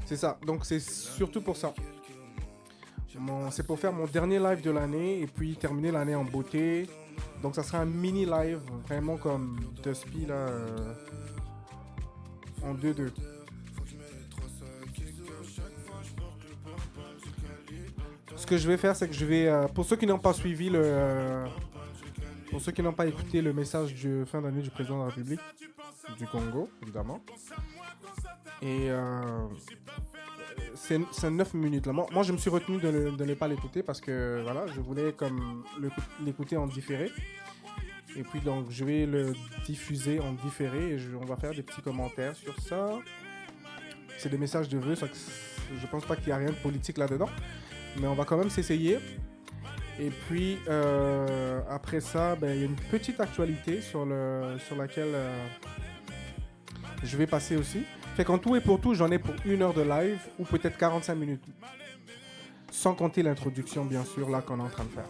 C'est ça. Donc c'est surtout pour ça. C'est pour faire mon dernier live de l'année et puis terminer l'année en beauté. Donc ça sera un mini live, vraiment comme Dusty là, en 2-2. Ce que je vais faire, c'est que je vais, pour ceux qui n'ont pas suivi pour ceux qui n'ont pas écouté le message de fin d'année du président de la République du Congo, évidemment. Et c'est 9 minutes là. Moi, je me suis retenu de ne pas l'écouter parce que voilà, je voulais comme l'écouter en différé. Et puis donc, je vais le diffuser en différé et on va faire des petits commentaires sur ça. C'est des messages de vœux, je pense pas qu'il y a rien de politique là-dedans. Mais on va quand même s'essayer. Et puis, après ça, il y a une petite actualité sur laquelle je vais passer aussi. Fait qu'en tout et pour tout, j'en ai pour 1 heure de live ou peut-être 45 minutes. Sans compter l'introduction, bien sûr, là qu'on est en train de faire.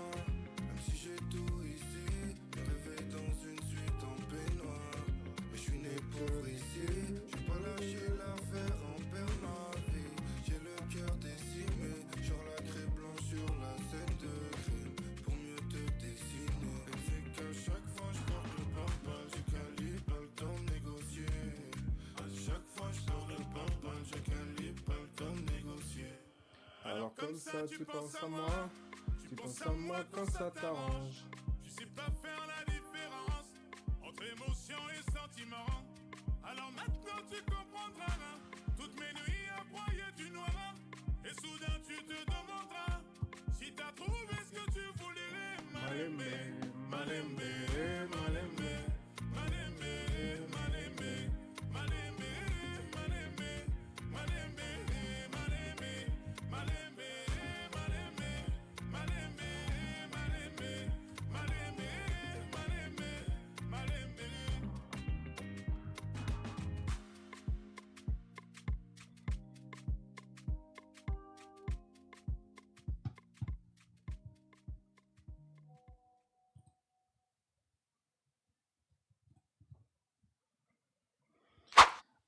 Alors comme ça, tu penses à moi quand ça t'arrange. Tu sais pas faire la différence entre émotion et sentiment. Alors maintenant tu comprendras. Toutes mes nuits à broyer du noir. Et soudain tu te demanderas si t'as trouvé ce que tu voulais. Malembe, malembe, malembe, Malembe, malembe, malembe, malembe, malembe, malembe, malembe, malembe, malembe, malembe, malembe, malembe, malembe.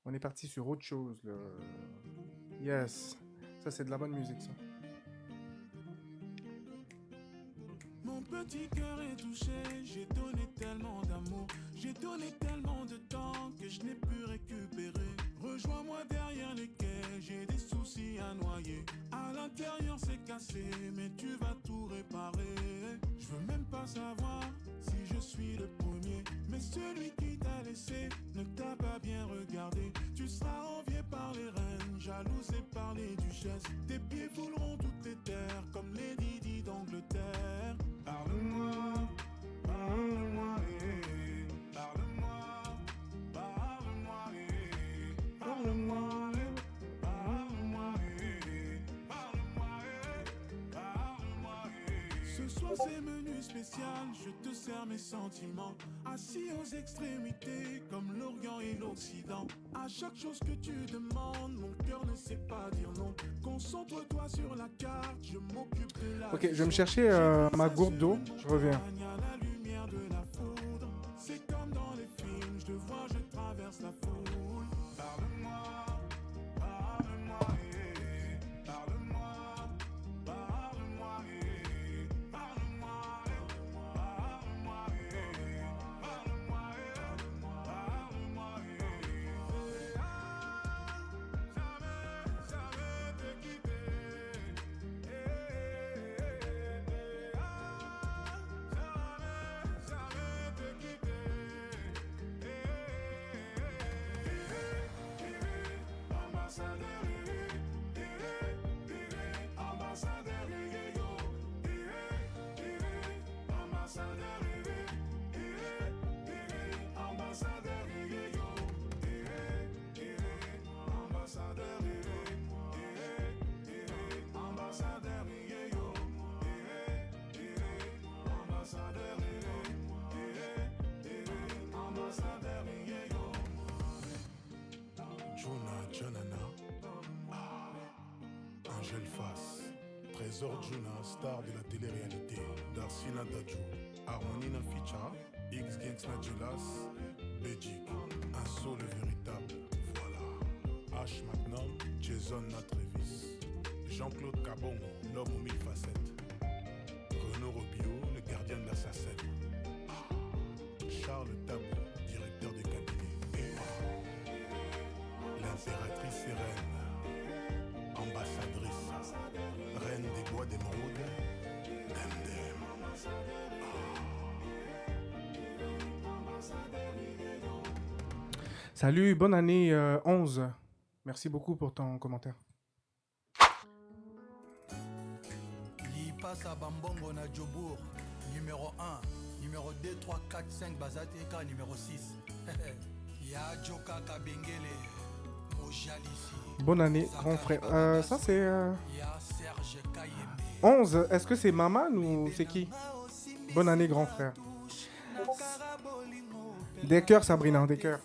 On est parti sur autre chose. Là. Yes. Ça, c'est de la bonne musique, ça. Mon petit cœur est touché, j'ai donné tellement d'amour, j'ai donné tellement de temps que je n'ai pu récupérer. Rejoins-moi derrière les quais, j'ai des soucis à noyer. À l'intérieur c'est cassé, mais tu vas tout réparer. Je veux même pas savoir si je suis le premier, mais celui qui t'a laissé ne t'a pas bien regardé. Tu seras envié par les reines, jalousé par les duchesses. Tes pieds fouleront toutes les terres comme les Didi d'Angleterre. Parle-moi, parle-moi, parle-moi, parle-moi, parle-moi, parle-moi, parle-moi, Ce soir c'est menu spécial, je te sers mes sentiments. Assis aux extrémités comme l'Orient et l'Occident. À chaque chose que tu demandes, mon cœur ne sait pas dire non. Concentre-toi sur la carte, je m'occupe de la... Ok, je vais me chercher ma gourde d'eau. Je reviens. C'est comme dans les films, je te vois, je traverse la foule. Parle-moi, parle-moi, parle-moi, parle-moi, parle-moi, parle-moi, parle-moi, parle-moi, jamais te quitter. Jamais te quitter. Ambassadeur, ambassadeur, ambassadeur, ambassadeur, ambassadeur, ambassadeur, Juna Janana, Angel Fass, Trésor Juna, star de la télé-réalité, Darsina Dadju, Harmonina Ficha, X Gangs Najelas, Belgique, un saut le véritable, voilà. H Magnum, Jazz Jason Natrevis, Jean-Claude Cabongo, l'homme aux 1000 facettes, Renaud Robillot, le gardien de l'assassin, Charles Tabou, directeur de cabinet, l'impératrice Sérène, ambassadrice, reine des bois d'émeraude, Demdem. Salut, bonne année 11. Merci beaucoup pour ton commentaire. Lipasa Bambongo na Djobour, numéro 1, numéro 2, 3, 4, 5, Bazateka, numéro 6. Ya Joka Kabengele, Mojalisi. Bonne année, grand frère. Ça c'est Ya Serge Kayembe. 11. Est-ce que c'est Maman ou c'est qui? Bonne année, grand frère. Des cœurs, Sabrina, des cœurs.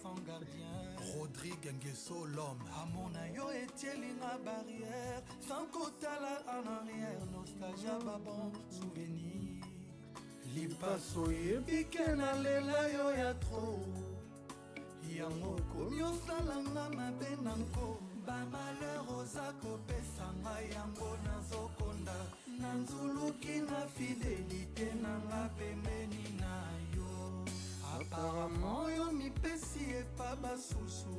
Rodrigue Nguesso, l'homme. Amona yo etielinga barrière. Sans kotala en arrière. Nostalgia babon, souvenir. Lipaso yebike na lela yo ya tro. Yango komi osalanga mabe nanko. Bamalheur oza kopesanga yango nazokonda. Nanzuluki na fidelité nanga pembeni na yo. Apparemment yo mipesi epa basusu.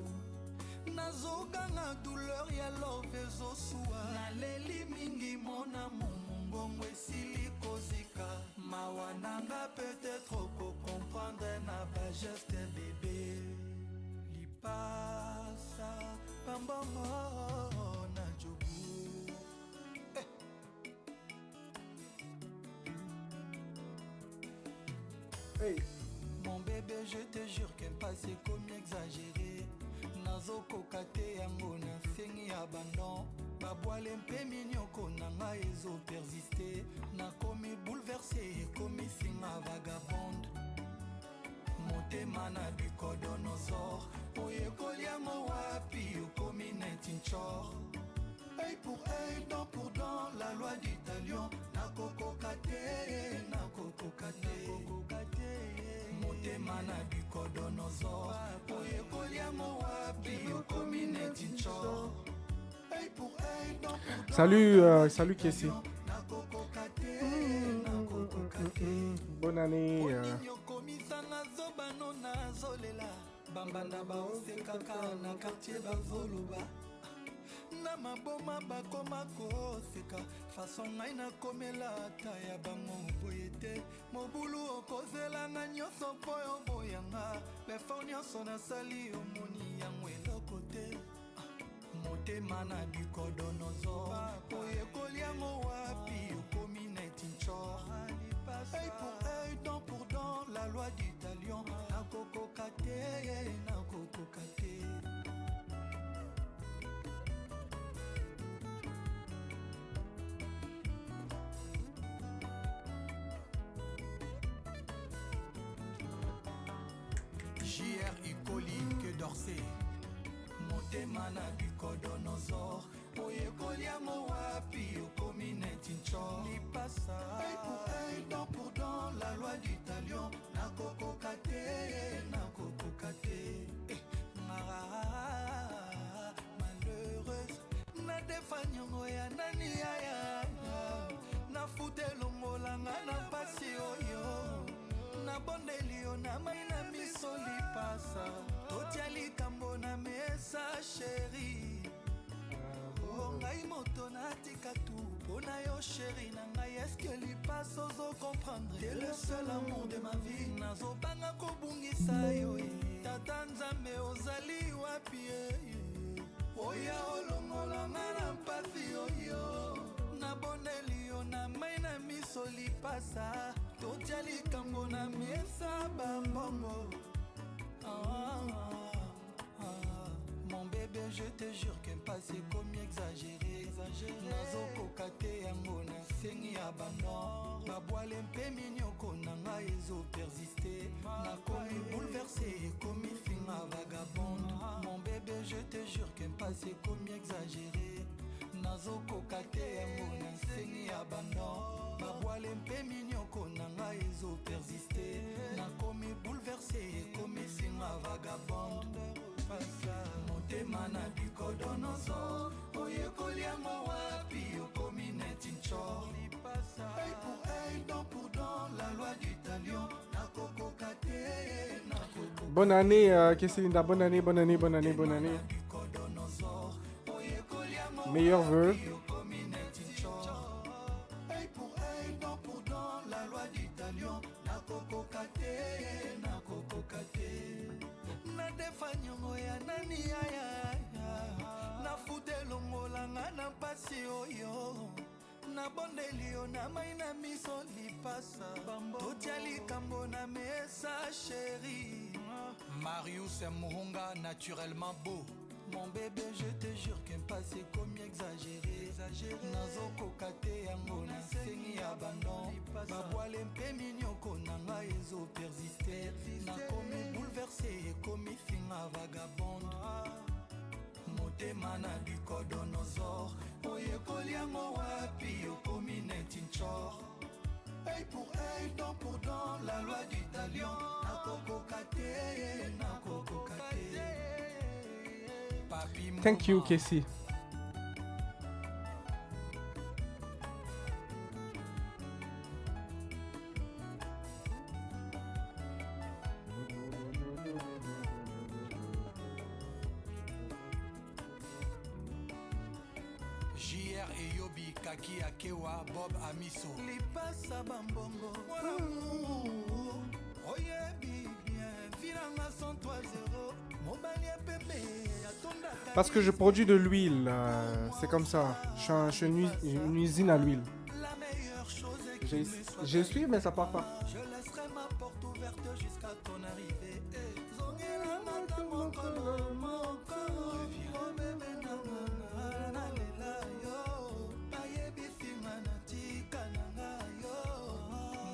Nazoganga douleur ya love ezosua. Naleli mingi mona mongongo esili kozika. Mawa nanga peut-être comprendre na ba geste bébé. Lipasa pambongo na jobu. Hey. Mon bébé, je te jure qu'elle passe comme exagéré. Nazoko kate yango na sengi abandon. Babwale mpe minyoko nanga ezo persister. Nakomi bouleversé, komi singa vagabonde. Motema na bikodonosor. Oyekoli yango wapi, okomi netinchor. Œil pour œil, dent pour dent, la loi du talion. Nakoko kate, nakoko kate. Motema na bikodonosor. Oyekoli yango wapi, okomi netinchor. Œil pour œil, dent pour dent. Salut Kessie. Nakoko kate, nakoko kate. Bonne année. Komisanga zobano nazolela. Bambanda baosekaka na quartier bazoluba. Na maboma bakoma koseka. Façon ngai nakomela ata ya bango boye te. Mobulu okozelanga nyonso mpo yo boyanga. Befort nyonso nasali omoni yango eloko te. Motema na bikodonosor. Oyekoli yango wapi okomi netinchor. Œil pour œil, dent pour dent, la loi du talion. Nakoko kate, nakoko kate. JR Ikoli que d'Orsay. Motema na bikodonosor. Oyekoli yango wapi okomi netinchor. Lipasa œil pour œil, dent pour dent, la loi du talion. Nakoko kate, nakoko kate. Malheureuse na defanyongo ya nani yaya. Na futelongolanga na pasi oyo. Na bondeli yo na mai na miso lipasa. Totia likambo na mesa chérie. Ngai moto natika tu pona yo chérie na ngai. Est-ce que lipaso ozo comprendre? T'es le seul amour de ma vie. Nazobanga kobungisa yo. Tata nzambe ozali wapi? Oya olongolanga na mpasi oyo. Na bondeli yo na mai na miso lipasa. Totia likambo na mesa bambongo. Mon bébé, je te jure qu'elle passe comme exagéré. Nazoko kate yango na sengi abandon. Babwale mpe minyoko nanga ezo persister. Nakomi bouleversé, komi finga vagabonde. Mon bébé, je te jure qu'elle passe comme exagéré. Nazoko kate yango na sengi abandon. Babwale mpe minyoko nanga ezo persister. Nakomi bouleversé, komi finga vagabonde. Motema na bikodonosor. Oye Bonne année, Kesselinda. Bonne année. Meilleurs vœux. Na bondelio na maina miso lipasa totia likambo na mesa chérie. Marius Muhunga naturellement beau. Mon bébé je te jure qu'un passé comme exagéré. Nazoko kate yango na sengi abandon. Babwale mpe minyoko nanga ezo persister. Na komi bouleversé komi finga vagabonde. Motema na bikodonosor oyekoli yango wapi okomi neti nchor. Œil pour œil, dent pour dent, la loi du talion. Nakokoka te. Papi Thank you, Kessie. JR et Yobi, Kaki Akewa, Bob Amiso. Lipasa bambongo, oyebi bien, filanga 103-0, mobali ya pepe, atonda. Parce que je produis de l'huile, c'est comme ça. Je suis une usine à l'huile. La meilleure chose est que Je suis, mais ça part pas. je laisserai ma porte ouverte jusqu'à ton arrivée. Zongela mata mokolo moko, oh bébé nanga nalela yo, ayebi finga natika nanga yo,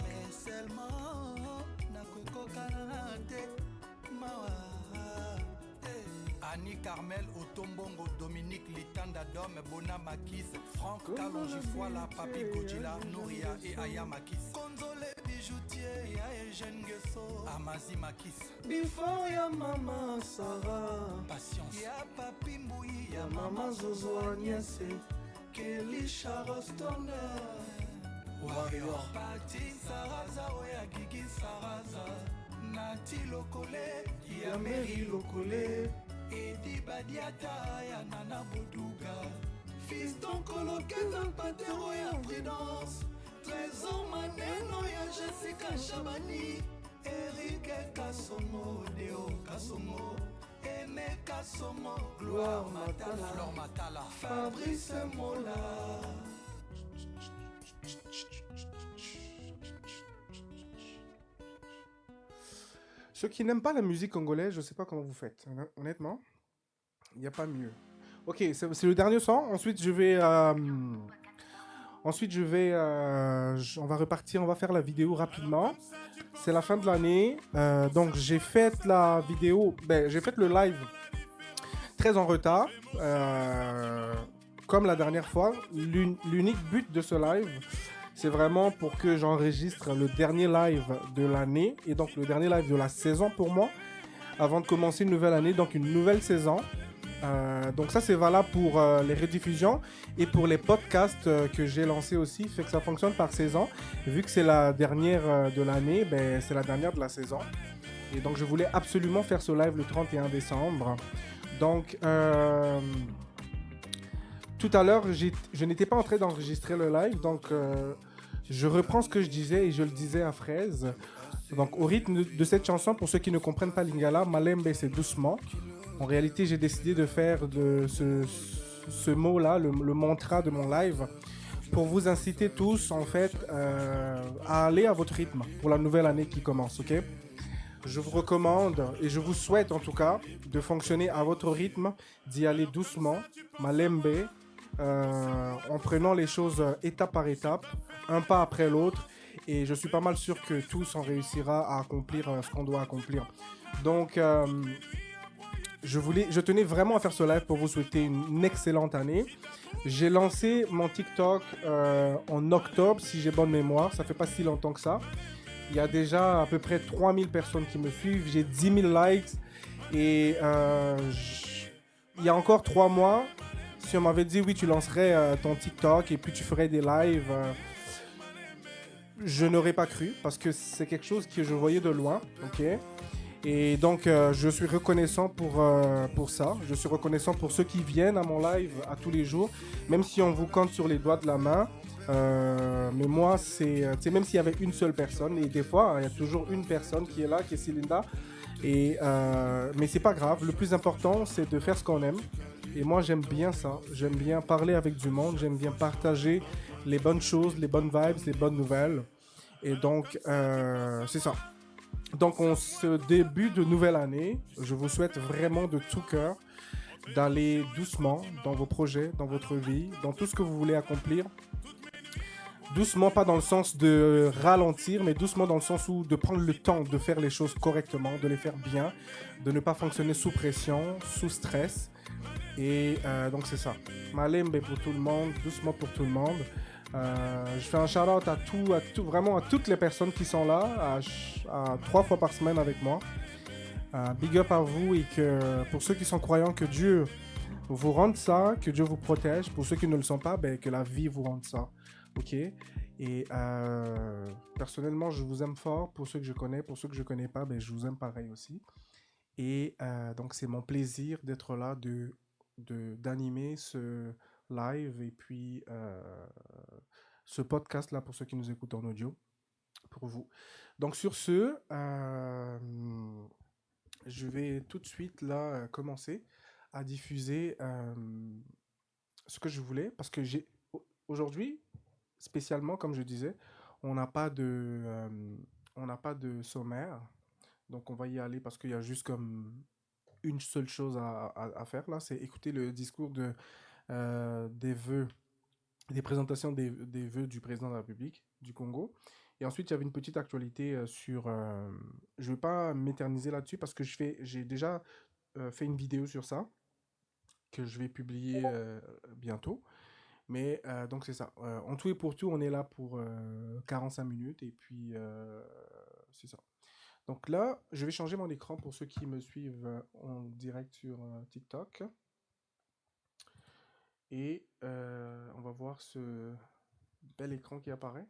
mais seulement nakokoka na te mawa. Annie Carmel, Otombongo, Dominique Litanda Dom, Bona Makis, Franck Kalonjifoila, Papi Godzilla, Nouria et Aya Makis. Konzole bijoutier, ya Eugène Guesso, Amazi Makis. Before ya mama Sarah, Patience. Ya Papi Mboui, ya mama Zozo Agnese, Kelly Charostonner, Warrior. Pati Saraza, oya Gigi Saraza, Nati Lokole, ya Mary Lokole. Edi Badiata ya Nana Boduga. Fils d'Onkolo Kevin Patero ya Prudence. Trésor Maneno ya Jessica Chabani. Eric Kassomo, Deo Kassomo. Aimé Kassomo, Gloire Matala, Flore Matala, Fabrice Mola. Ceux qui n'aiment pas la musique congolaise, je sais pas comment vous faites. Honnêtement, il n'y a pas mieux. Ok, c'est le dernier son. Ensuite, on va repartir, on va faire la vidéo rapidement. C'est la fin de l'année. Donc, j'ai fait la vidéo, j'ai fait le live très en retard. Comme la dernière fois, l'unique but de ce live, c'est vraiment pour que j'enregistre le dernier live de l'année et donc le dernier live de la saison pour moi avant de commencer une nouvelle année, donc une nouvelle saison. Donc ça c'est valable pour les rediffusions et pour les podcasts que j'ai lancés aussi, fait que ça fonctionne par saison. Vu que c'est la dernière de l'année, c'est la dernière de la saison. Et donc je voulais absolument faire ce live le 31 décembre. Donc tout à l'heure, je n'étais pas en train d'enregistrer le live, donc je reprends ce que je disais et je le disais à Fraise. Donc au rythme de cette chanson, pour ceux qui ne comprennent pas Lingala, Malembe c'est doucement. En réalité, j'ai décidé de faire de ce mot-là, le mantra de mon live, pour vous inciter tous en fait à aller à votre rythme pour la nouvelle année qui commence, ok ? Je vous recommande et je vous souhaite en tout cas de fonctionner à votre rythme, d'y aller doucement, Malembe, en prenant les choses étape par étape, un pas après l'autre, et je suis pas mal sûr que tous on réussira à accomplir ce qu'on doit accomplir. Donc je tenais vraiment à faire ce live pour vous souhaiter une excellente année. J'ai lancé mon TikTok en octobre, si j'ai bonne mémoire, ça fait pas si longtemps que ça. Il y a déjà à peu près 3000 personnes qui me suivent, j'ai 10 000 likes et il y a encore 3 mois, si on m'avait dit oui tu lancerais ton TikTok et puis tu ferais des lives, je n'aurais pas cru parce que c'est quelque chose que je voyais de loin, ok ? Et donc, je suis reconnaissant pour ça. Je suis reconnaissant pour ceux qui viennent à mon live à tous les jours, même si on vous compte sur les doigts de la main. Mais moi, même s'il y avait une seule personne, et des fois, il y a toujours une personne qui est là, qui est Célinda. Mais c'est pas grave. Le plus important, c'est de faire ce qu'on aime. Et moi, j'aime bien ça. J'aime bien parler avec du monde. J'aime bien partager les bonnes choses, les bonnes vibes, les bonnes nouvelles. Et donc, c'est ça. Donc, en ce début de nouvelle année, je vous souhaite vraiment de tout cœur d'aller doucement dans vos projets, dans votre vie, dans tout ce que vous voulez accomplir. Doucement, pas dans le sens de ralentir, mais doucement dans le sens où de prendre le temps de faire les choses correctement, de les faire bien, de ne pas fonctionner sous pression, sous stress. Et donc c'est ça. Malembe pour tout le monde, doucement pour tout le monde. Je fais un shout-out vraiment à toutes les personnes qui sont là, à 3 fois par semaine avec moi. Big up à vous et que pour ceux qui sont croyants, que Dieu vous rende ça, que Dieu vous protège. Pour ceux qui ne le sont pas, que la vie vous rende ça. Ok. Et personnellement, je vous aime fort. Pour ceux que je connais, pour ceux que je connais pas, je vous aime pareil aussi. Et donc c'est mon plaisir d'être là, d'animer ce live et puis ce podcast là pour ceux qui nous écoutent en audio, pour vous. Donc sur ce, je vais tout de suite là commencer à diffuser ce que je voulais, parce que aujourd'hui, spécialement comme je disais, on n'a pas de sommaire, donc on va y aller parce qu'il y a juste comme une seule chose à faire là, c'est écouter le discours des vœux, des présentations des vœux du président de la République du Congo. Et ensuite, il y avait une petite actualité sur... je ne vais pas m'éterniser là-dessus parce que j'ai déjà fait une vidéo sur ça que je vais publier bientôt. Mais donc c'est ça. En tout et pour tout, on est là pour 45 minutes et puis c'est ça. Donc là, je vais changer mon écran pour ceux qui me suivent en direct sur TikTok. Et on va voir ce bel écran qui apparaît.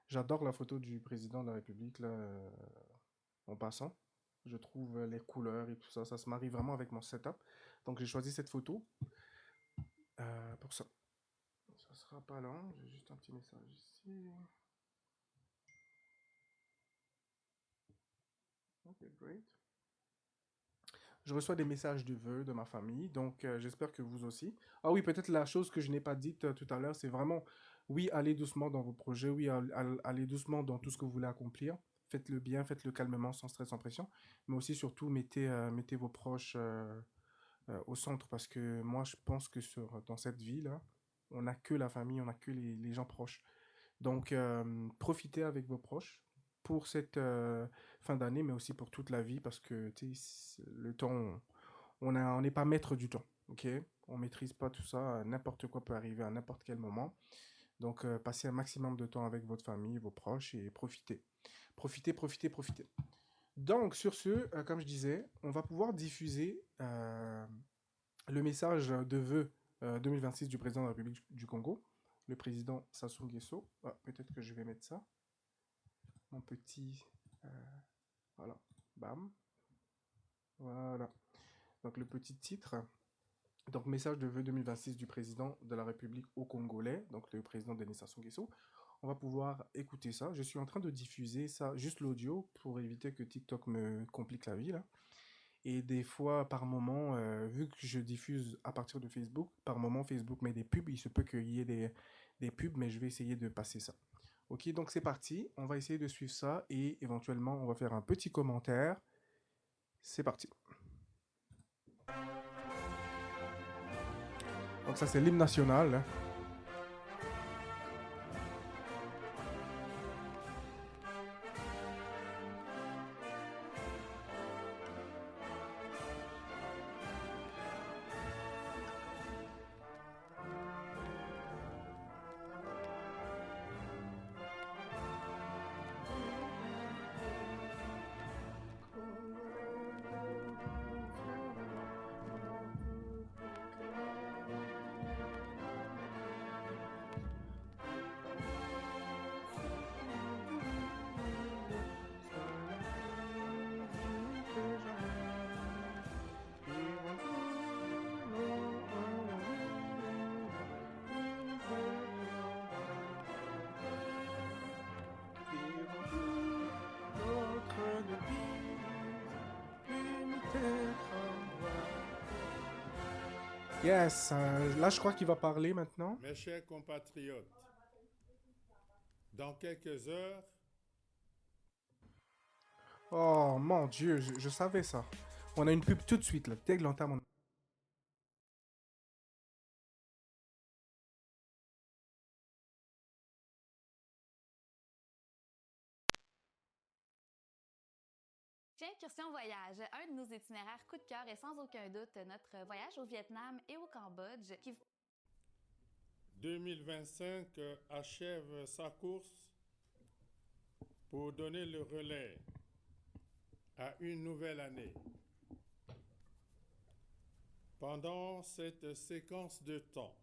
J'adore la photo du président de la République, là, en passant. Je trouve les couleurs et tout ça, ça se marie vraiment avec mon setup. Donc j'ai choisi cette photo pour ça. Ça sera pas long, j'ai juste un petit message ici. Ok, great. Je reçois des messages de vœux de ma famille, donc j'espère que vous aussi. Ah oui, peut-être la chose que je n'ai pas dite tout à l'heure, c'est vraiment, oui, allez doucement dans vos projets, oui, allez doucement dans tout ce que vous voulez accomplir. Faites-le bien, faites-le calmement, sans stress, sans pression. Mais aussi, surtout, mettez vos proches au centre, parce que moi, je pense que dans cette vie-là, on n'a que la famille, on n'a que les gens proches. Donc, profitez avec vos proches pour cette fin d'année, mais aussi pour toute la vie, parce que le temps, on n'est pas maître du temps, ok? On maîtrise pas tout ça, n'importe quoi peut arriver à n'importe quel moment. Donc, passez un maximum de temps avec votre famille, vos proches, et profitez. Profitez, profitez, profitez. Donc, sur ce, comme je disais, on va pouvoir diffuser le message de vœux 2026 du président de la République du Congo, le président Sassou Nguesso. Ah, peut-être que je vais mettre ça. Mon petit... voilà. Bam. Voilà. Donc le petit titre. Donc message de vœux 2026 du président de la République au Congolais, donc le président Denis Sassou Nguesso. On va pouvoir écouter ça. Je suis en train de diffuser ça, juste l'audio, pour éviter que TikTok me complique la vie là. Et des fois, par moment, vu que je diffuse à partir de Facebook, par moment, Facebook met des pubs. Il se peut qu'il y ait des pubs, mais je vais essayer de passer ça. Ok, donc c'est parti. On va essayer de suivre ça et éventuellement, on va faire un petit commentaire. C'est parti. Donc ça, c'est l'hymne national. Yes, là je crois qu'il va parler maintenant. Mes chers compatriotes, dans quelques heures, Oh mon Dieu, je savais ça. On a une pub tout de suite là, dès que l'entame. Chez Incursion Voyage, un de nos itinéraires coup de cœur est sans aucun doute notre voyage au Vietnam et au Cambodge qui 2025 achève sa course pour donner le relais à une nouvelle année. Pendant cette séquence de temps,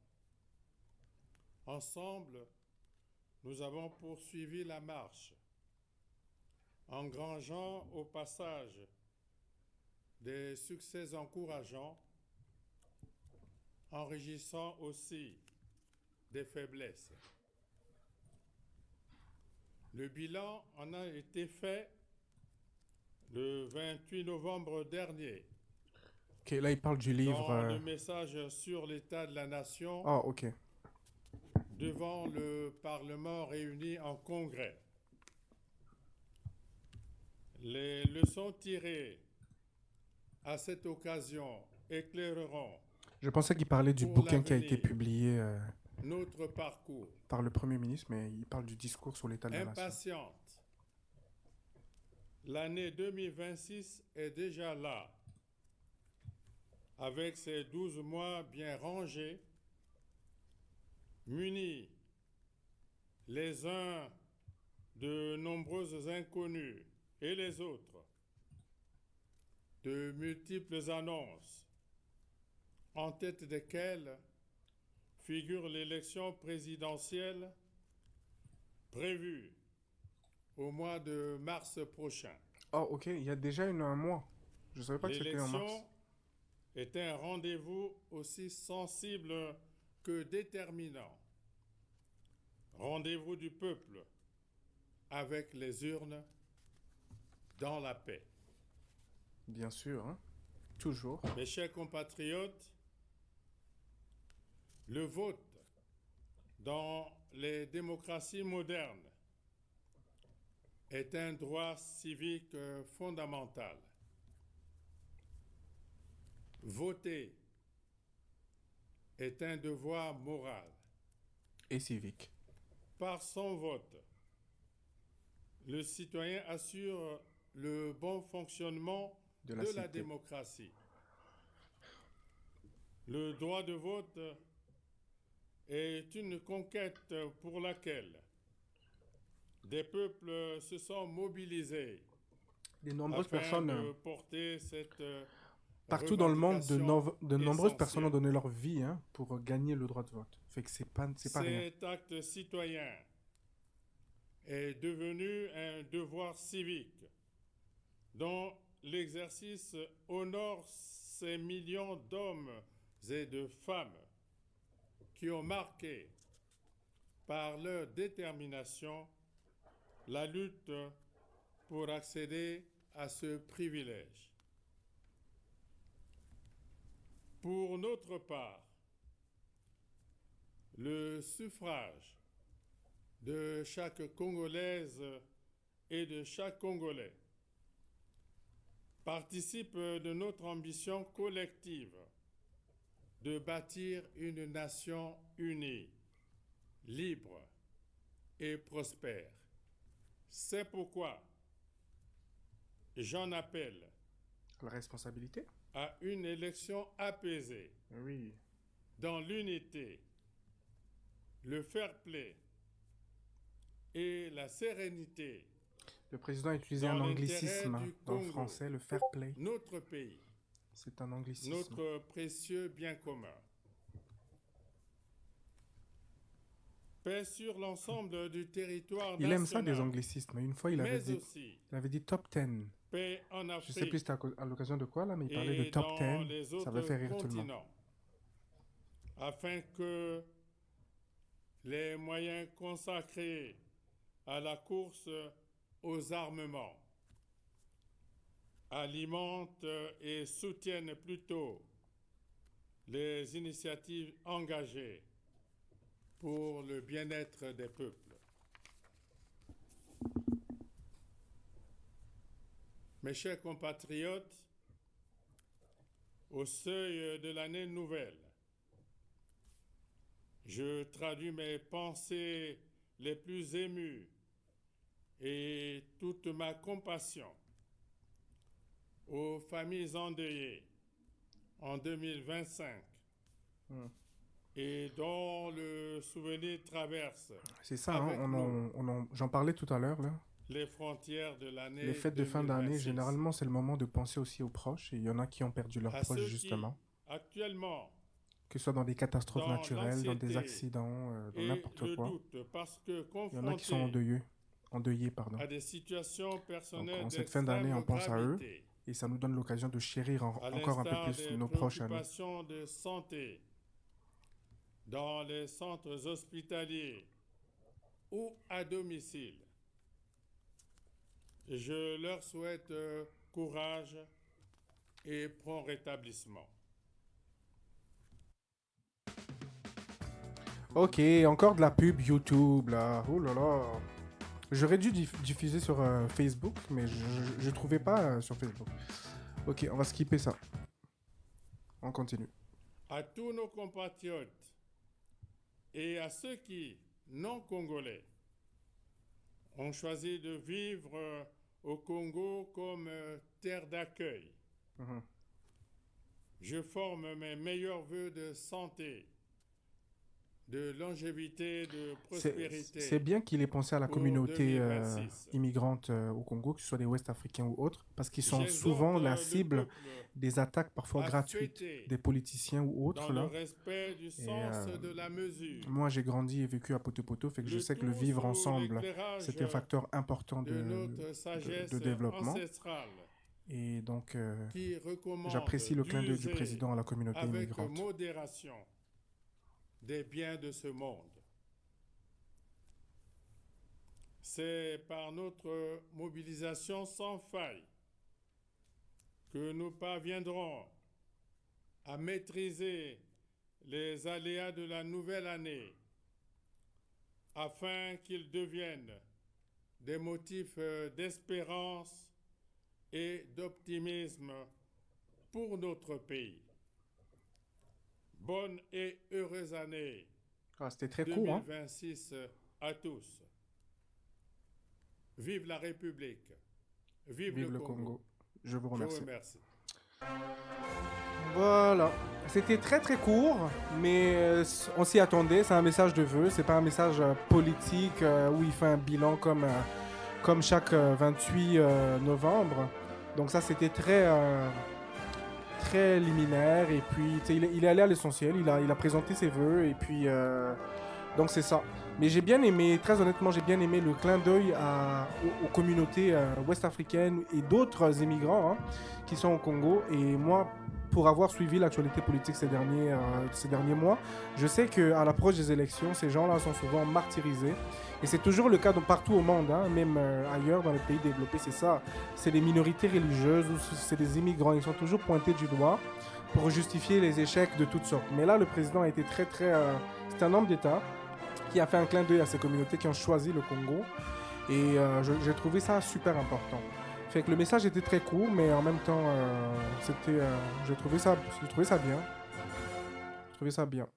ensemble, nous avons poursuivi la marche, engrangeant au passage des succès encourageants, enrichissant aussi des faiblesses. Le bilan en a été fait le 28 novembre dernier. Ok, là il parle du livre. Dans le message sur l'état de la nation Oh, ok. devant le Parlement réuni en congrès. Les leçons tirées à cette occasion éclaireront Je pensais qu'il parlait du Pour bouquin qui a été l'avenir. publié notre parcours. par le Premier ministre, mais il parle du discours sur l'état de la nation. Impatiente. L'année 2026 est déjà là, avec ses 12 mois bien rangés, munis les uns de nombreuses inconnues et les autres de multiples annonces, en tête desquelles figure l'élection présidentielle prévue au mois de mars prochain. Oh, ok, il y a déjà un mois. Je savais pas que c'était en mars. L'élection est un rendez-vous aussi sensible que déterminant. Rendez-vous du peuple avec les urnes dans la paix. Bien sûr, hein. Toujours. Mes chers compatriotes, le vote dans les démocraties modernes est un droit civique fondamental. Voter est un devoir moral. Et civique. Par son vote, le citoyen assure le bon fonctionnement De de la la cité. démocratie. Le droit de vote est une conquête pour laquelle des peuples se sont mobilisés De nombreuses afin personnes, de porter cette partout dans le monde, de nombreuses essentielle. personnes ont donné leur vie hein, pour gagner le droit de vote. Fait que c'est pas rien. Cet acte citoyen est devenu un devoir civique dont l'exercice honore ces millions d'hommes et de femmes qui ont marqué par leur détermination la lutte pour accéder à ce privilège. Pour notre part, le suffrage de chaque Congolaise et de chaque Congolais participe de notre ambition collective de bâtir une nation unie, libre et prospère. C'est pourquoi j'en appelle La responsabilité? à une élection apaisée, Oui. dans l'unité, le fair-play et la sérénité. Le président a utilisé Dans un l'intérêt anglicisme du dans le Congo. français, le fair play. Notre pays, C'est un anglicisme. notre précieux bien commun. Paix sur l'ensemble du territoire Il aime ça des national, anglicismes. Une fois, il mais avait aussi dit top 10. paix en Je sais Afrique plus c'était à l'occasion de quoi là, mais il parlait de et top dans 10. les Ça autres va faire rire tout le monde. continents, afin que les moyens consacrés à la course aux armements alimentent et soutiennent plutôt les initiatives engagées pour le bien-être des peuples. Mes chers compatriotes, au seuil de l'année nouvelle, je traduis mes pensées les plus émues et toute ma compassion aux familles endeuillées en 2025 et dont le souvenir traverse C'est ça, hein, avec nous j'en parlais tout à l'heure, là. les frontières de l'année Les fêtes de fin d'année, 2026. généralement, c'est le moment de penser aussi aux proches. Et il y en a qui ont perdu leurs À proches, ceux qui, justement. actuellement, Que ce soit dans des catastrophes dans naturelles, dans des l'anxiété accidents, dans et n'importe le quoi. doute, parce que Il y en a qui sont confrontés endeuillés, pardon. à des situations personnelles Donc, en cette fin d'année, d'extrême on pense à eux. gravité, Et ça nous donne l'occasion de chérir à encore un peu l'instar plus des nos proches à nous. préoccupations de santé dans les centres hospitaliers ou à domicile. Je leur souhaite courage et prompt rétablissement. Ok, encore de la pub YouTube, là. Oh là là. J'aurais dû diffuser sur Facebook, mais je trouvais pas sur Facebook. Ok, on va skipper ça. On continue. À tous nos compatriotes et à ceux qui, non congolais, ont choisi de vivre au Congo comme terre d'accueil, je forme mes meilleurs vœux de santé, de longévité, de prospérité. C'est bien qu'il ait pensé à la pour communauté 2026. immigrante au Congo, que ce soit des Ouest-Africains ou autres, parce qu'ils sont J'exhorte souvent la le cible peuple des attaques parfois à gratuites fêter des politiciens ou autres. dans le Là. respect du sens de la mesure. Moi, j'ai grandi et vécu à Poto-Poto, fait que je sais que le tout vivre sous ensemble, l'éclairage c'est un facteur important de notre sagesse de développement. ancestrale Et donc, qui recommande j'apprécie le clin d'œil du d'user président à la communauté avec immigrante. modération des biens de ce monde. C'est par notre mobilisation sans faille que nous parviendrons à maîtriser les aléas de la nouvelle année afin qu'ils deviennent des motifs d'espérance et d'optimisme pour notre pays. Bonne et heureuse année C'était très court, hein? 2026 à tous. Vive la République. Vive le Congo. Je vous Je remercie. vous remercie. Voilà. C'était très très court, mais on s'y attendait. C'est un message de vœu. C'est pas un message politique où il fait un bilan comme chaque 28 novembre. Donc ça, c'était très liminaire. Et puis, il est allé à l'essentiel. Il a présenté ses vœux. Et puis, donc c'est ça. Mais j'ai bien aimé, très honnêtement, j'ai bien aimé le clin d'œil aux communautés ouest-africaines et d'autres immigrants qui sont au Congo. Et moi, pour avoir suivi l'actualité politique ces derniers mois, je sais qu'à l'approche des élections, ces gens-là sont souvent martyrisés. Et c'est toujours le cas partout au monde, même ailleurs dans les pays développés, c'est ça. C'est des minorités religieuses ou c'est des immigrants. Ils sont toujours pointés du doigt pour justifier les échecs de toutes sortes. Mais là, le président a été très... c'est un homme d'État qui a fait un clin d'œil à ces communautés qui ont choisi le Congo. Et j'ai trouvé ça super important. Fait que le message était très court, mais en même temps, j'ai trouvé ça bien. J'ai trouvé ça bien.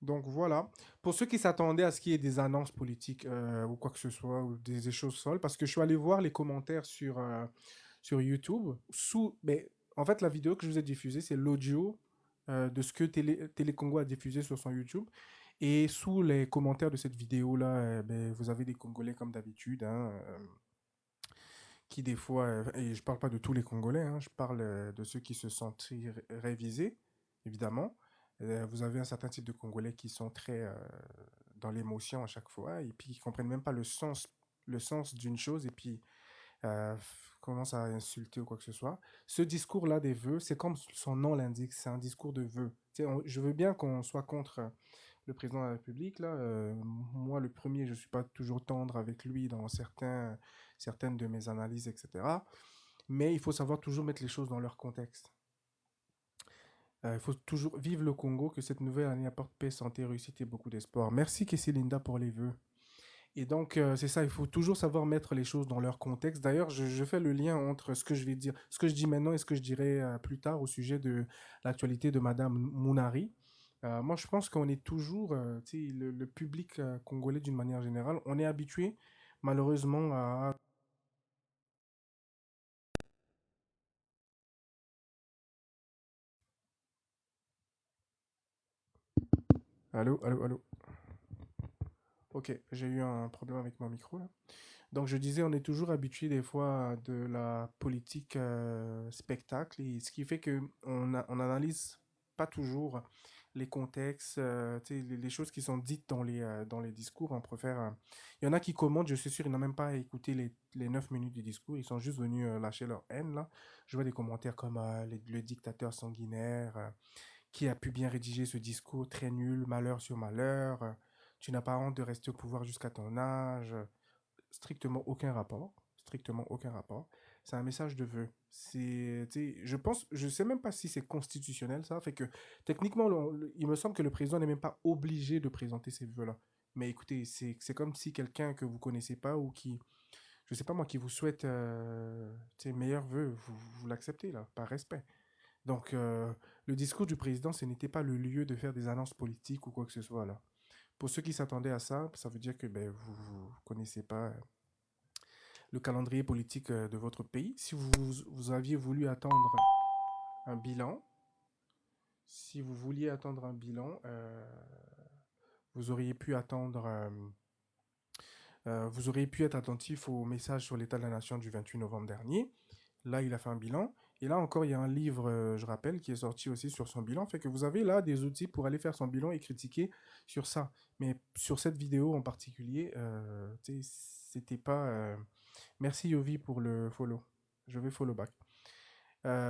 Donc voilà. Pour ceux qui s'attendaient à ce qu'il y ait des annonces politiques ou quoi que ce soit, ou des choses folles, parce que je suis allé voir les commentaires sur YouTube. En fait, la vidéo que je vous ai diffusée, c'est l'audio de ce que Télé Congo a diffusé sur son YouTube. Et sous les commentaires de cette vidéo-là, vous avez des Congolais comme d'habitude, qui des fois, et je parle pas de tous les Congolais, je parle de ceux qui se sentent révisés, évidemment. Vous avez un certain type de Congolais qui sont très dans l'émotion à chaque fois, et puis qui comprennent même pas le sens d'une chose, et puis commencent à insulter ou quoi que ce soit. Ce discours-là des vœux, c'est comme son nom l'indique, c'est un discours de vœux. Je veux bien qu'on soit contre le président de la République, là, moi le premier, je ne suis pas toujours tendre avec lui dans certaines de mes analyses, etc. Mais il faut savoir toujours mettre les choses dans leur contexte. Il faut toujours vivre le Congo, que cette nouvelle année apporte paix, santé, réussite et beaucoup d'espoir. Merci Kessie Linda pour les vœux. Et donc, c'est ça, il faut toujours savoir mettre les choses dans leur contexte. D'ailleurs, je fais le lien entre ce que je vais dire, ce que je dis maintenant et ce que je dirai plus tard au sujet de l'actualité de Madame Mounari. Moi, je pense qu'on est toujours, tu sais, le public congolais d'une manière générale, on est habitué malheureusement à... Allô, allô, allô. Ok, j'ai eu un problème avec mon micro là. Donc je disais, on est toujours habitué des fois à de la politique spectacle, et ce qui fait que on analyse pas toujours les contextes, tu sais, les choses qui sont dites dans les discours. On préfère. Il y en a qui commentent, je suis sûr, ils n'ont même pas écouté les 9 minutes du discours, ils sont juste venus lâcher leur haine là. Je vois des commentaires comme le dictateur sanguinaire, qui a pu bien rédiger ce discours très nul, malheur sur malheur, tu n'as pas honte de rester au pouvoir jusqu'à ton âge, strictement aucun rapport. Strictement aucun rapport. C'est un message de vœu. C'est, tu sais, je pense, je sais même pas si c'est constitutionnel ça, fait que techniquement, il me semble que le président n'est même pas obligé de présenter ces vœux-là. Mais écoutez, c'est comme si quelqu'un que vous connaissez pas ou qui, je sais pas moi, qui vous souhaite, tu sais, meilleurs vœux, vous l'acceptez là, par respect. Donc, le discours du président, ce n'était pas le lieu de faire des annonces politiques ou quoi que ce soit là. Pour ceux qui s'attendaient à ça, ça veut dire que ben, vous connaissez pas le calendrier politique de votre pays. Si vous aviez voulu attendre un bilan, si vous vouliez attendre un bilan, vous auriez pu attendre, vous auriez pu être attentif au message sur l'état de la nation du 28 novembre dernier. Là, il a fait un bilan. Et là encore, il y a un livre, je rappelle, qui est sorti aussi sur son bilan. Fait que vous avez là des outils pour aller faire son bilan et critiquer sur ça. Mais sur cette vidéo en particulier, c'était pas... Merci Yovi pour le follow. Je vais follow back.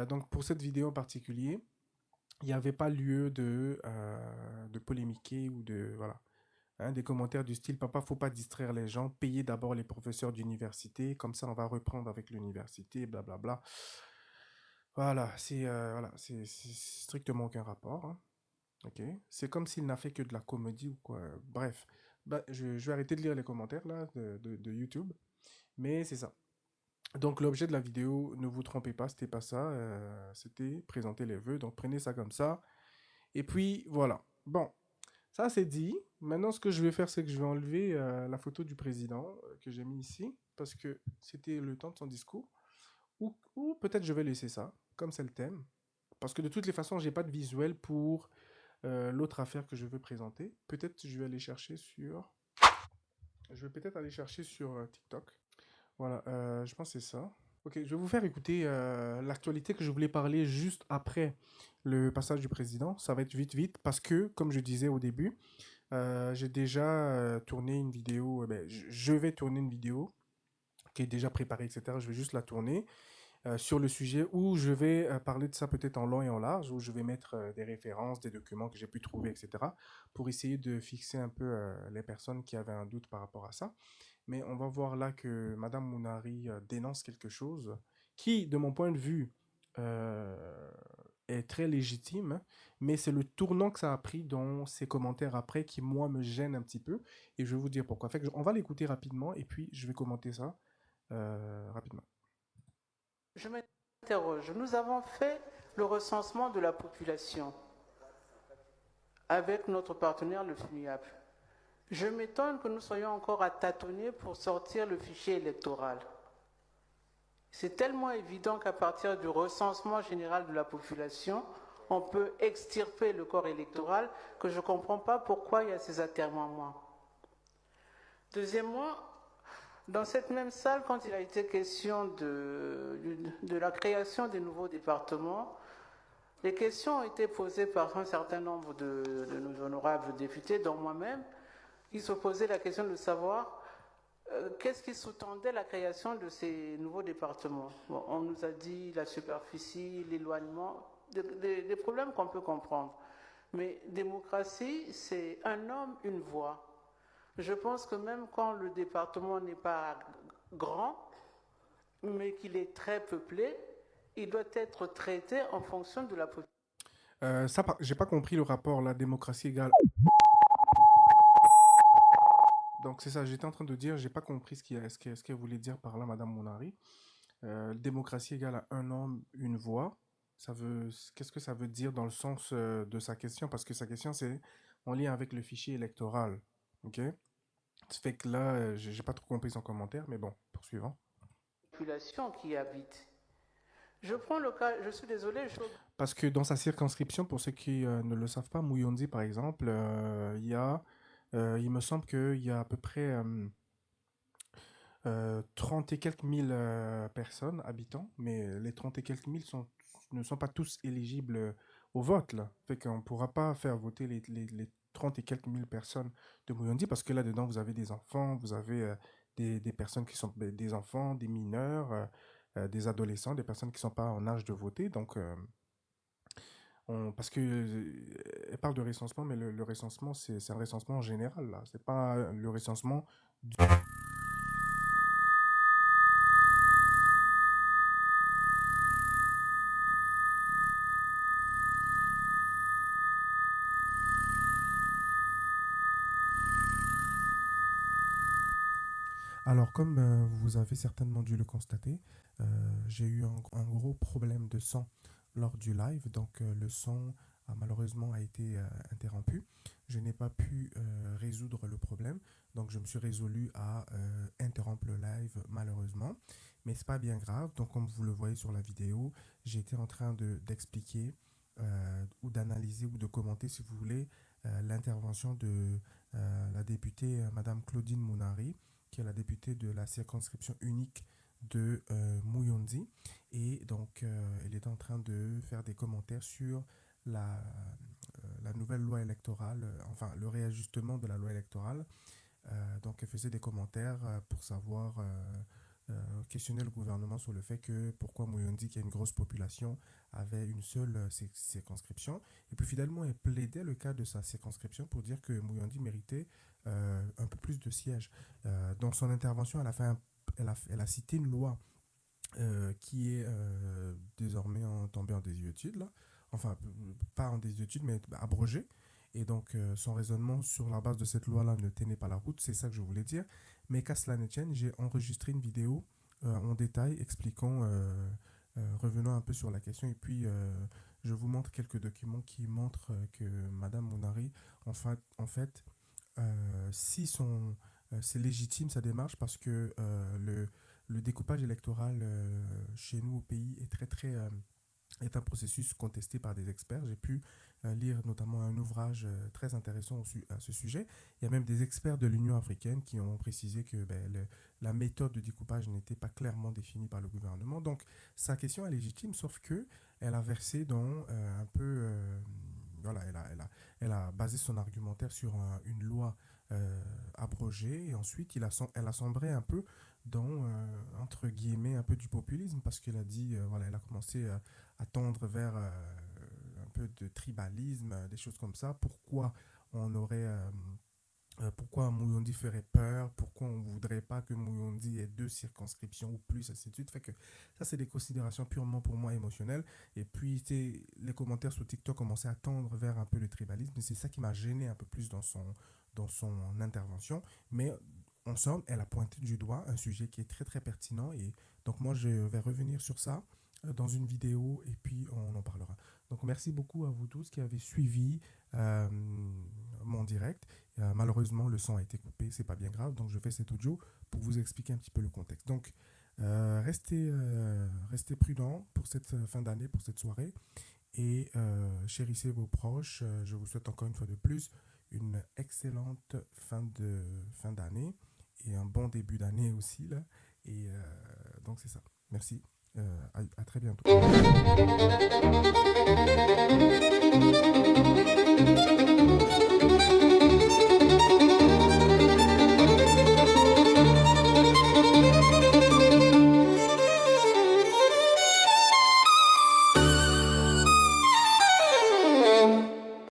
Donc pour cette vidéo en particulier, il n'y avait pas lieu de polémiquer ou de... Voilà. Hein, des commentaires du style «Papa, faut pas distraire les gens, payez d'abord les professeurs d'université, comme ça on va reprendre avec l'université, blablabla.» Voilà, c'est strictement aucun rapport. Hein. Ok. C'est comme s'il n'a fait que de la comédie ou quoi. Bref, bah, je vais arrêter de lire les commentaires là de YouTube, mais c'est ça. Donc l'objet de la vidéo, ne vous trompez pas, c'était pas ça, c'était présenter les vœux, donc prenez ça comme ça. Et puis voilà. Bon, ça c'est dit. Maintenant ce que je vais faire, c'est que je vais enlever la photo du président que j'ai mis ici, parce que c'était le temps de son discours. Ou peut-être je vais laisser ça, comme c'est le thème. Parce que de toutes les façons, j'ai pas de visuel pour l'autre affaire que je veux présenter. Peut-être je vais aller chercher sur... Je vais peut-être aller chercher sur TikTok. Voilà, je pense que c'est ça. Ok, je vais vous faire écouter l'actualité que je voulais parler juste après le passage du président. Ça va être vite, vite, parce que, comme je disais au début, j'ai déjà tourné une vidéo, je vais tourner une vidéo qui est déjà préparée, etc. Je vais juste la tourner sur le sujet où je vais parler de ça peut-être en long et en large, où je vais mettre des références, des documents que j'ai pu trouver, etc. pour essayer de fixer un peu les personnes qui avaient un doute par rapport à ça. Mais on va voir là que Madame Mounari dénonce quelque chose qui, de mon point de vue, est très légitime, mais c'est le tournant que ça a pris dans ses commentaires après qui, moi, me gêne un petit peu. Et je vais vous dire pourquoi. Fait que on va l'écouter rapidement et puis je vais commenter ça rapidement. Je m'interroge. Nous avons fait le recensement de la population avec notre partenaire, le FNUAP. Je m'étonne que nous soyons encore à tâtonner pour sortir le fichier électoral. C'est tellement évident qu'à partir du recensement général de la population, on peut extirper le corps électoral que je ne comprends pas pourquoi il y a ces atermoiements. Deuxièmement, dans cette même salle, quand il a été question de la création des nouveaux départements, les questions ont été posées par un certain nombre de nos honorables députés, dont moi-même, qui se posaient la question de savoir qu'est-ce qui sous-tendait la création de ces nouveaux départements. Bon, on nous a dit la superficie, l'éloignement, des problèmes qu'on peut comprendre. Mais démocratie, c'est un homme, une voix. Je pense que même quand le département n'est pas grand, mais qu'il est très peuplé, il doit être traité en fonction de la population. J'ai pas compris le rapport, la démocratie égale. Donc c'est ça, j'étais en train de dire, j'ai pas compris ce qu'elle voulait dire par là, Madame Mounari. Démocratie égale à un homme, une voix. Qu'est-ce que ça veut dire dans le sens de sa question? Parce que sa question, c'est en lien avec le fichier électoral. Ok? Ça fait que là, j'ai pas trop compris son commentaire, mais bon, poursuivons. Population qui y habite. Je prends le cas, je suis désolé, Parce que dans sa circonscription, pour ceux qui ne le savent pas, Mouyondi, par exemple, il me semble qu'il y a à peu près 30 et quelques mille personnes, habitants, mais les 30 et quelques mille ne sont pas tous éligibles au vote, là. Fait qu'on ne pourra pas faire voter les 30 et quelques mille personnes de Mouyondi, parce que là-dedans, vous avez des enfants, vous avez des personnes qui sont des enfants, des mineurs, des adolescents, des personnes qui ne sont pas en âge de voter. Donc, parce que elle parle de recensement, mais le recensement, c'est un recensement en général, là. C'est pas le recensement du... Alors, comme vous avez certainement dû le constater, j'ai eu un gros problème de son lors du live, donc le son malheureusement a été interrompu. Je n'ai pas pu résoudre le problème, donc je me suis résolu à interrompre le live malheureusement, mais c'est pas bien grave. Donc comme vous le voyez sur la vidéo, j'ai été en train d'expliquer ou d'analyser ou de commenter, si vous voulez, l'intervention de la députée Madame Claudine Mounari, qui est la députée de la circonscription unique de Mouyondi. Et donc, elle est en train de faire des commentaires sur la nouvelle loi électorale, enfin, le réajustement de la loi électorale. Donc, elle faisait des commentaires pour savoir, questionner le gouvernement sur le fait que pourquoi Mouyondi, qui a une grosse population, avait une seule circonscription. Et puis, finalement, elle plaidait le cas de sa circonscription pour dire que Mouyondi méritait un peu plus de sièges. Dans son intervention, elle a cité une loi qui est désormais tombée en désuétude, là. Enfin, pas en désuétude, mais abrogée. Et donc, son raisonnement sur la base de cette loi-là ne tenait pas la route, c'est ça que je voulais dire. Mais qu'à cela ne tienne, j'ai enregistré une vidéo en détail expliquant, revenant un peu sur la question, et puis je vous montre quelques documents qui montrent que Madame Mounari, en fait c'est légitime sa démarche, parce que le découpage électoral chez nous au pays est un processus contesté par des experts. J'ai pu lire notamment un ouvrage très intéressant à ce sujet. Il y a même des experts de l'Union africaine qui ont précisé que la méthode de découpage n'était pas clairement définie par le gouvernement. Donc sa question est légitime, sauf que elle a versé dans un peu... voilà, elle a basé son argumentaire sur une loi abrogée, et ensuite elle a sombré un peu dans, entre guillemets, un peu du populisme, parce qu'elle a dit, voilà, elle a commencé à tendre vers un peu de tribalisme, des choses comme ça. Pourquoi on aurait... pourquoi Mouyondi ferait peur, pourquoi on ne voudrait pas que Mouyondi ait 2 circonscriptions ou plus, ainsi de suite. Fait que ça, c'est des considérations purement pour moi émotionnelles. Et puis, les commentaires sur TikTok commençaient à tendre vers un peu le tribalisme, et c'est ça qui m'a gêné un peu plus dans son intervention. Mais en somme, elle a pointé du doigt un sujet qui est très très pertinent, et donc moi, je vais revenir sur ça dans une vidéo, et puis on en parlera. Donc merci beaucoup à vous tous qui avez suivi mon direct. Malheureusement, le son a été coupé, c'est pas bien grave, donc je fais cet audio pour vous expliquer un petit peu le contexte. Donc restez prudents pour cette fin d'année, pour cette soirée, et chérissez vos proches. Je vous souhaite encore une fois de plus une excellente fin d'année, et un bon début d'année aussi, là. Et donc c'est ça. Merci. À très bientôt.